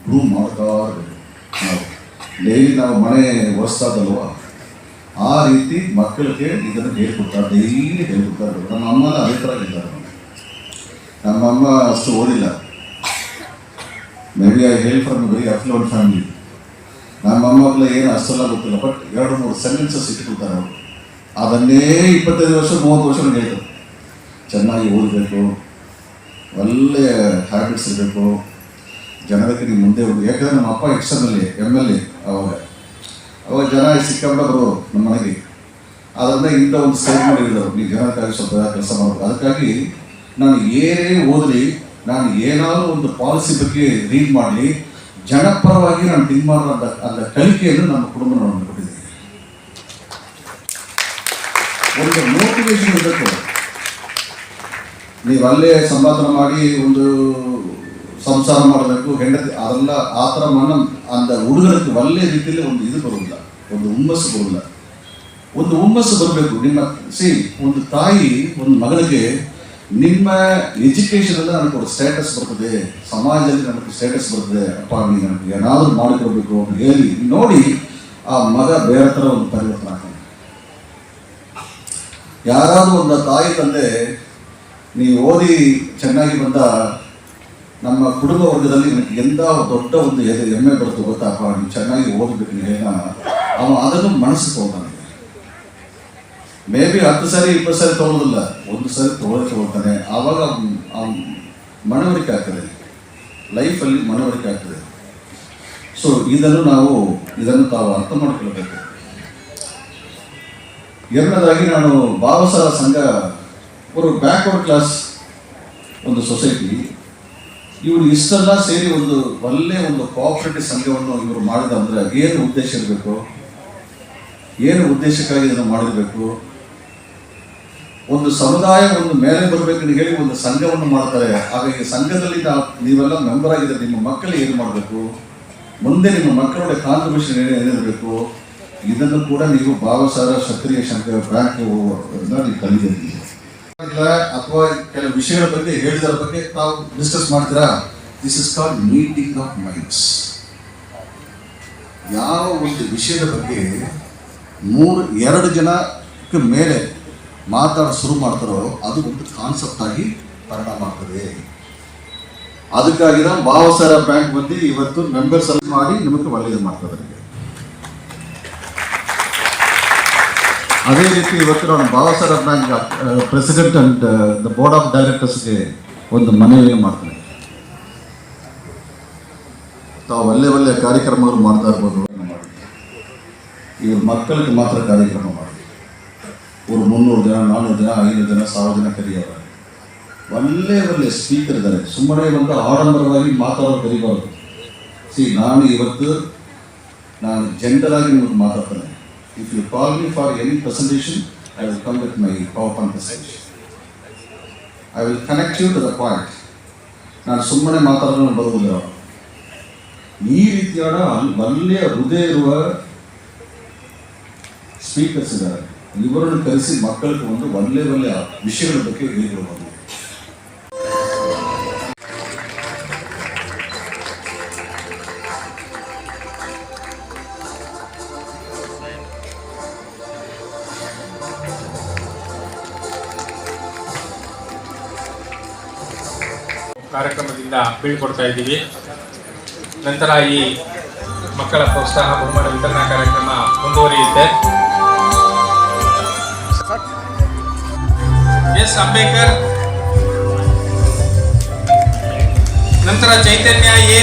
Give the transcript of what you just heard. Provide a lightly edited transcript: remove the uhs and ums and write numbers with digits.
Prove ಮಾಡ್ತಾ ಇರಬೇಕು. ನಾವು ಡೈಲಿ ನಾವು ಮನೆ ಒರೆಸ್ತಾದಲ್ವ ಆ ರೀತಿ ಮಕ್ಕಳಿಗೆ ಇದನ್ನು ಹೇಳ್ಕೊಡ್ತಾರೆ, ಡೈಲಿ ಹೇಳ್ಕೊಡ್ತಾ ಇರಬೇಕು. ನಮ್ಮ ಅಮ್ಮನ ಅದೇ ಥರ ಇದ್ದಾರೆ. ನಮ್ಮಮ್ಮ ಅಷ್ಟು ಓದಿಲ್ಲ, may be I hail from very affluent family. ನಮ್ಮ ಮೊಮ್ಮಕ್ಕಳು ಏನು ಅಷ್ಟೆಲ್ಲ ಗೊತ್ತಿಲ್ಲ, ಬಟ್ 2-3 ಸೆಂಟೆನ್ಸಸ್ ಇಟ್ಕೊಳ್ತಾರೆ ಅವರು. ಅದನ್ನೇ 25 ವರ್ಷ 30 ವರ್ಷ ಹೇಳ್ತಾರೆ. ಚೆನ್ನಾಗಿ ಓದಬೇಕು, ಒಳ್ಳೆಯ ಹ್ಯಾಬಿಟ್ಸ್ ಇರಬೇಕು, ಜನರಿಗೆ ನೀವು ಮುಂದೆ ಹೋಗಿ. ಯಾಕಂದರೆ ನಮ್ಮ ಅಪ್ಪ MLA ಅವಾಗ ಜನ ಸಿಕ್ಕಾಬಿಡ ಬರೋರು ನಮ್ಮ ಮನೆಗೆ. ಅದರಿಂದ ಇಂಥ ಒಂದು ಸ್ಟೇಜ್ ಮಾಡಿ ಹೇಳಿದರು, ನೀವು ಜನಕ್ಕಾಗಿ ಸ್ವಲ್ಪ ಕೆಲಸ ಮಾಡಬೇಕು. ಅದಕ್ಕಾಗಿ ನಾನು ಏನೇ ಓದಲಿ, ನಾನು ಏನಾದರೂ ಒಂದು ಪಾಲಿಸಿ ಬಗ್ಗೆ ರೀಡ್ ಮಾಡಲಿ, ಜನಪರವಾಗಿ ನಾನು ಥಿಂಕ್ ಮಾಡೋ ಅಂತ ಕಲಿಕೆಯನ್ನು ನಮ್ಮ ಕುಟುಂಬ ನಾನು ಕೊಟ್ಟಿದ್ದೀನಿ. ಒಂದು ಮೋಟಿವೇಶನ್ ಇರಬೇಕು. ನೀವು ಅಲ್ಲೇ ಸಂಪಾದನೆ ಮಾಡಿ ಒಂದು ಸಂಸಾರ ಮಾಡಬೇಕು, ಹೆಂಡತಿ ಅದೆಲ್ಲ ಆ ಥರ ಅಂದ ಹುಡುಗರಿಗೆ ಒಳ್ಳೆಯ ರೀತಿಯಲ್ಲಿ ಒಂದು ಇದು ಬರೋದಿಲ್ಲ, ಒಂದು ಹುಮ್ಮಸ್ಸು ಬರೋದಿಲ್ಲ. ಒಂದು ಹುಮ್ಮಸ್ಸು ಬರಬೇಕು. ನಿಮ್ಮ ಒಂದು ತಾಯಿ ಒಂದು ಮಗಳಿಗೆ ನಿಮ್ಮ ಎಜುಕೇಷನಲ್ಲಿ ನನಗೆ ಒಂದು ಸ್ಟೇಟಸ್ ಬರ್ತದೆ, ಸಮಾಜದಲ್ಲಿ ನನಗೆ ಸ್ಟೇಟಸ್ ಬರ್ತದೆ, ಅಪ್ಪ ನೀನು ನನಗೆ ಏನಾದರೂ ಮಾಡಿಕೊಡ್ಬೇಕು ಅಂತ ಹೇಳಿ ನೋಡಿ ಆ ಮಗ ಬೇರೆ ಥರ ಒಂದು ಪರಿವರ್ತನೆ ಆಗ್ತಾನೆ. ಯಾರಾದರೂ ಒಂದು ತಾಯಿ ತಂದೆ ನೀವು ಓದಿ ಚೆನ್ನಾಗಿ ಬಂದ ನಮ್ಮ ಕುಟುಂಬ ವರ್ಗದಲ್ಲಿ ನನಗೆ ಎಂಥ ದೊಡ್ಡ ಒಂದು ಹೆಮ್ಮೆ ಬರುತ್ತೆ ಗೊತ್ತಪ್ಪ, ನೀವು ಚೆನ್ನಾಗಿ ಓದಬೇಕು ನೀವೇನ, ಅವ ಅದನ್ನು ಮನಸ್ಸು ತಗೋತಾನೆ. ಮೇ ಬಿ 10 ಸಾರಿ 20 ಸಾರಿ ತೊಗೊಳ್ಳೋದಿಲ್ಲ, ಒಂದು ಸಾರಿ ತೊಗೊಳ್ತಾನೆ. ಆವಾಗ ಮನವರಿಕೆ ಆಗ್ತದೆ, ಲೈಫಲ್ಲಿ ಮನವರಿಕೆ ಆಗ್ತದೆ. ಸೊ ಇದನ್ನು ತಾವು ಅರ್ಥ ಮಾಡ್ಕೊಳ್ಬೇಕು. ಎರಡನೇದಾಗಿ ನಾನು ಬಾಬಾಸಾಹೇಬ್ ಸಂಘ ಒಂದು ಬ್ಯಾಕ್ವರ್ಡ್ ಕ್ಲಾಸ್ ಒಂದು ಸೊಸೈಟಿ, ಇವರು ಇಷ್ಟೆಲ್ಲ ಸೇರಿ ಒಂದು ಒಳ್ಳೆಯ ಒಂದು ಕೋಆಪರೇಟಿವ್ ಸಂಘವನ್ನು ಇವರು ಮಾಡಿದಂದ್ರೆ ಏನು ಉದ್ದೇಶ ಇರಬೇಕು, ಏನು ಉದ್ದೇಶಕ್ಕಾಗಿ ಇದನ್ನು ಮಾಡಿರಬೇಕು. ಒಂದು ಸಮುದಾಯ ಒಂದು ಮೇಲೆ ಬರಬೇಕಂತ ಹೇಳಿ ಒಂದು ಸಂಘವನ್ನು ಮಾಡ್ತಾರೆ. ಹಾಗಾಗಿ ಸಂಘದಲ್ಲಿ ನೀವೆಲ್ಲ ಮೆಂಬರ್ ಆಗಿದ್ರೆ ನಿಮ್ಮ ಮಕ್ಕಳಿಗೆ ಏನು ಮಾಡಬೇಕು, ಮುಂದೆ ನಿಮ್ಮ ಮಕ್ಕಳ ಕಾಂಟ್ರಿಬ್ಯೂಷನ್ ಏನಿರಬೇಕು, ಇದನ್ನು ಕೂಡ ನೀವು ಬಾಬಾಸಾಹೇಬ್ ಕ್ಷತ್ರಿಯ ಸಂಘ ಬ್ಯಾಂಕ್ ನೀವು ಕಲಿತೀರಿ. ಅಥವಾ ಕೆಲವು ವಿಷಯಗಳ ಬಗ್ಗೆ ಹೇಳಿದರ ಬಗ್ಗೆ ತಾವು ಡಿಸ್ಕಸ್ ಮಾಡ್ತೀರಾ. This is called meeting of minds. ಯಾವ ಒಂದು ವಿಷಯದ ಬಗ್ಗೆ 2 ಜನಕ್ಕೆ ಮೇಲೆ ಮಾತಾಡ ಶುರು ಮಾಡ್ತಾರೋ ಅದು ಒಂದು ಕಾನ್ಸೆಪ್ಟ್ ಆಗಿ ಪರಿಣಾಮ ಆಗ್ತದೆ. ಅದಕ್ಕಾಗಿ ನಾವು ಬಾಬಾಸಾಹೇಬ್ ಬ್ಯಾಂಕ್ ಬಂದು ಇವತ್ತು ಮೆಂಬರ್ಸ್ ಅಲ್ಲಿ ಮಾಡಿ ನಿಮಗೆ ಒಳ್ಳೆಯದು ಮಾಡ್ತಾರೆ. ಅದೇ ರೀತಿ ಇವತ್ತು ನಾನು Babasaheb bank president and the board of ಡೈರೆಕ್ಟರ್ಸ್ಗೆ ಒಂದು ಮನವಿಯನ್ನು ಮಾಡ್ತೇನೆ. ತಾವು ಒಳ್ಳೆ ಕಾರ್ಯಕ್ರಮಗಳು ಮಾಡ್ತಾ ಇರ್ಬೋದು. ಇವ್ರ ಮಕ್ಕಳಿಗೆ ಮಾತ್ರ ಕಾರ್ಯಕ್ರಮ ಮಾಡಿ ಇವರು 300 ಜನ 400 ಜನ 500 ಜನ 1000 ಜನ ಕರೆಯೋರು. ಒಳ್ಳೆ ಸ್ಪೀಕರ್ ಇದ್ದಾರೆ. ಸುಮ್ಮನೆ ಒಂದು ಆಡಂಬರವಾಗಿ ಮಾತಾಡೋರು ಕರಿಬಾರ್ದು. ನಾನು ಜನರಲ್ ಆಗಿ ನಿಮಗೆ ಮಾತಾಡ್ತೇನೆ. If you call me for any presentation, I will come with my PowerPoint presentation. I will connect you to the point. ನಾನು ಸುಮ್ಮನೆ ಮಾತಾಡೋದು ಬರುವುದಿಲ್ಲ. ಈ ರೀತಿಯಾದ ಒಳ್ಳೆಯ ಹೃದಯ ಇರುವ ಸ್ಪೀಕರ್ಸ್ ಇದ್ದಾರೆ. ಇವರನ್ನು ಕರೆಸಿ ಮಕ್ಕಳಿಗೆ ಒಂದು ಒಳ್ಳೆಯ ವಿಷಯಗಳ ಬಗ್ಗೆ ಹೇಳಿಕೊಡಬಹುದು. ಕಾರ್ಯಕ್ರಮದಿಂದ ಬೀಳ್ಕೊಡ್ತಾ ಇದ್ದೀವಿ. ನಂತರ ಈ ಮಕ್ಕಳ ಪ್ರೋತ್ಸಾಹ ಬಹುಮಾನ ವಿತರಣಾ ಕಾರ್ಯಕ್ರಮ ಮುಂದುವರಿಯುತ್ತೆ. ಎಸ್ ಅಂಬೇಕರ್, ನಂತರ ಚೈತನ್ಯ ಎ